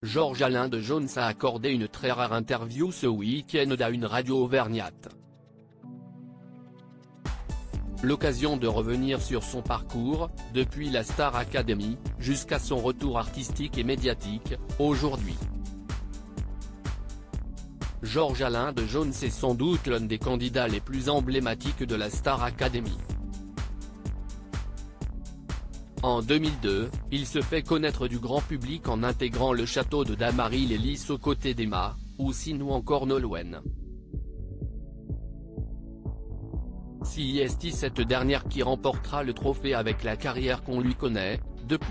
Georges Alain de Jones a accordé une très rare interview ce week-end à une radio auvergnate. L'occasion de revenir sur son parcours, depuis la Star Academy, jusqu'à son retour artistique et médiatique, aujourd'hui. Georges Alain de Jones est sans doute l'un des candidats les plus emblématiques de la Star Academy. En 2002, il se fait connaître du grand public en intégrant le château de Damary-les-Lys aux côtés d'Emma, Houssine ou encore Nolwenn. C'est cette dernière qui remportera le trophée avec la carrière qu'on lui connaît, depuis.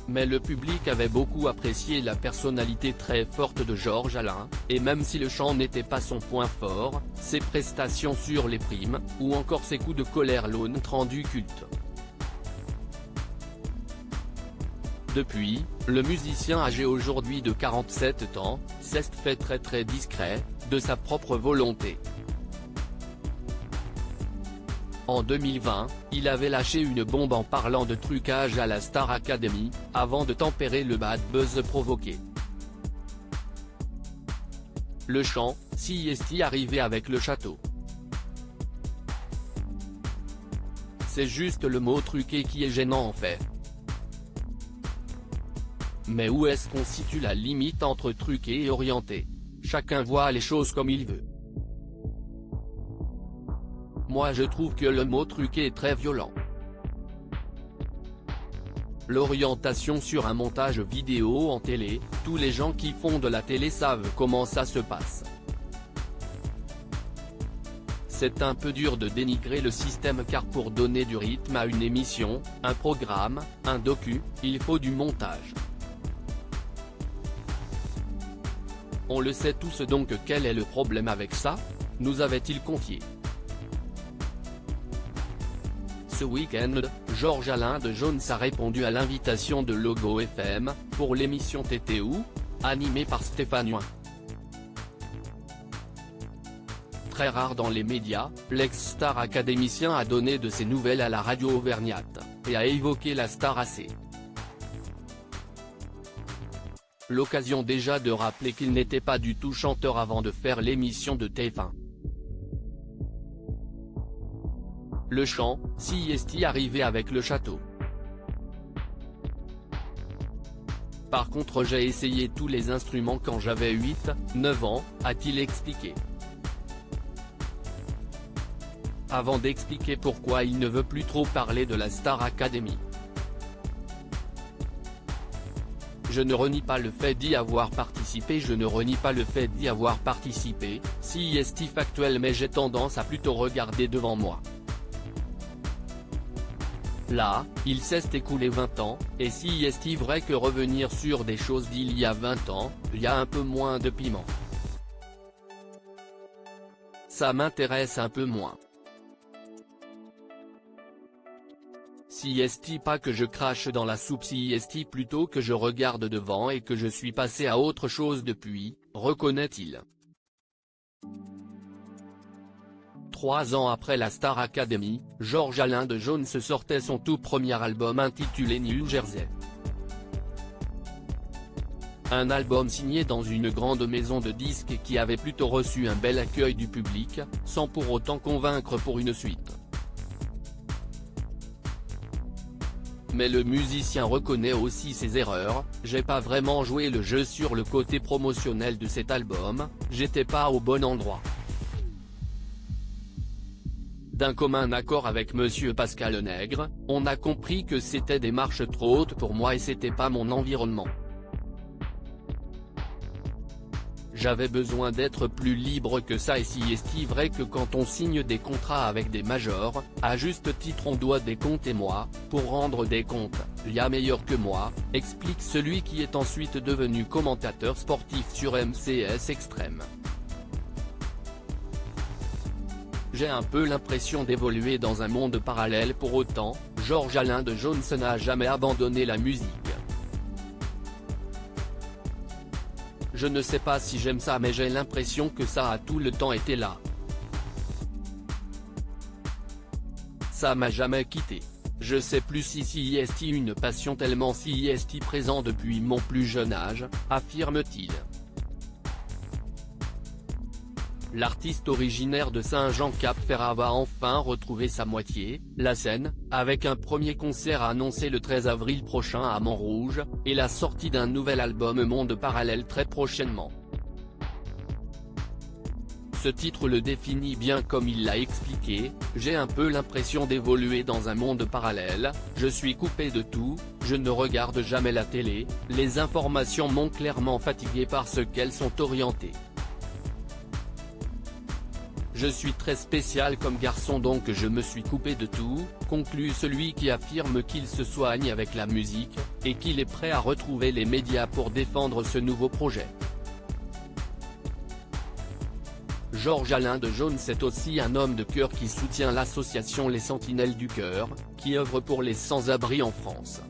Mais le public avait beaucoup apprécié la personnalité très forte de Georges Alain, et même si le chant n'était pas son point fort, ses prestations sur les primes, ou encore ses coups de colère l'ont rendu culte. Depuis, le musicien âgé aujourd'hui de 47 ans, s'est fait très discret, de sa propre volonté. En 2020, il avait lâché une bombe en parlant de trucage à la Star Academy, avant de tempérer le bad buzz provoqué. Le chant, c'est arrivé avec le château. C'est juste le mot truqué qui est gênant en fait. Mais où est-ce qu'on situe la limite entre truqué et orienté? Chacun voit les choses comme il veut. Moi je trouve que le mot truqué est très violent. L'orientation sur un montage vidéo en télé, tous les gens qui font de la télé savent comment ça se passe. C'est un peu dur de dénigrer le système car pour donner du rythme à une émission, un programme, un docu, il faut du montage. On le sait tous donc quel est le problème avec ça? Nous avait-il confié. Ce week-end, Georges Alain de Jones a répondu à l'invitation de Logo FM, pour l'émission TTU, animée par Stéphane Huyn. Très rare dans les médias, l'ex-star académicien a donné de ses nouvelles à la radio auvergnate, et a évoqué la Star AC. L'occasion déjà de rappeler qu'il n'était pas du tout chanteur avant de faire l'émission de TF1. Le chant, c'est arrivé avec le château. Par contre j'ai essayé tous les instruments quand j'avais 8, 9 ans, a-t-il expliqué. Avant d'expliquer pourquoi il ne veut plus trop parler de la Star Academy. Je ne renie pas le fait d'y avoir participé, c'est factuel mais j'ai tendance à plutôt regarder devant moi. Là, il s'est écoulé 20 ans, et c'est vrai que revenir sur des choses d'il y a 20 ans, il y a un peu moins de piment. Ça m'intéresse un peu moins. C'est pas que je crache dans la soupe, c'est plutôt que je regarde devant et que je suis passé à autre chose depuis, reconnaît-il. 3 ans après la Star Academy, Georges Alain de Jones sortait son tout premier album intitulé New Jersey. Un album signé dans une grande maison de disques qui avait plutôt reçu un bel accueil du public, sans pour autant convaincre pour une suite. Mais le musicien reconnaît aussi ses erreurs, j'ai pas vraiment joué le jeu sur le côté promotionnel de cet album, j'étais pas au bon endroit. D'un commun accord avec Monsieur Pascal Nègre, on a compris que c'était des marches trop hautes pour moi et c'était pas mon environnement. J'avais besoin d'être plus libre que ça et c'est vrai que quand on signe des contrats avec des majors, à juste titre on doit des comptes et moi, pour rendre des comptes, il y a meilleur que moi, explique celui qui est ensuite devenu commentateur sportif sur MCS Extrême. J'ai un peu l'impression d'évoluer dans un monde parallèle pour autant, Georges Alain de Jones n'a jamais abandonné la musique. Je ne sais pas si j'aime ça mais j'ai l'impression que ça a tout le temps été là. Ça m'a jamais quitté. Je sais plus si CIST une passion tellement CIST présent depuis mon plus jeune âge, affirme-t-il. L'artiste originaire de Saint-Jean-Cap-Ferrat va enfin retrouver sa moitié, la scène, avec un premier concert annoncé le 13 avril prochain à Montrouge, et la sortie d'un nouvel album Monde Parallèle très prochainement. Ce titre le définit bien comme il l'a expliqué, j'ai un peu l'impression d'évoluer dans un monde parallèle, je suis coupé de tout, je ne regarde jamais la télé, les informations m'ont clairement fatigué parce qu'elles sont orientées. Je suis très spécial comme garçon donc je me suis coupé de tout, conclut celui qui affirme qu'il se soigne avec la musique, et qu'il est prêt à retrouver les médias pour défendre ce nouveau projet. Georges Alain de Jones est aussi un homme de cœur qui soutient l'association Les Sentinelles du Cœur, qui œuvre pour les sans-abri en France.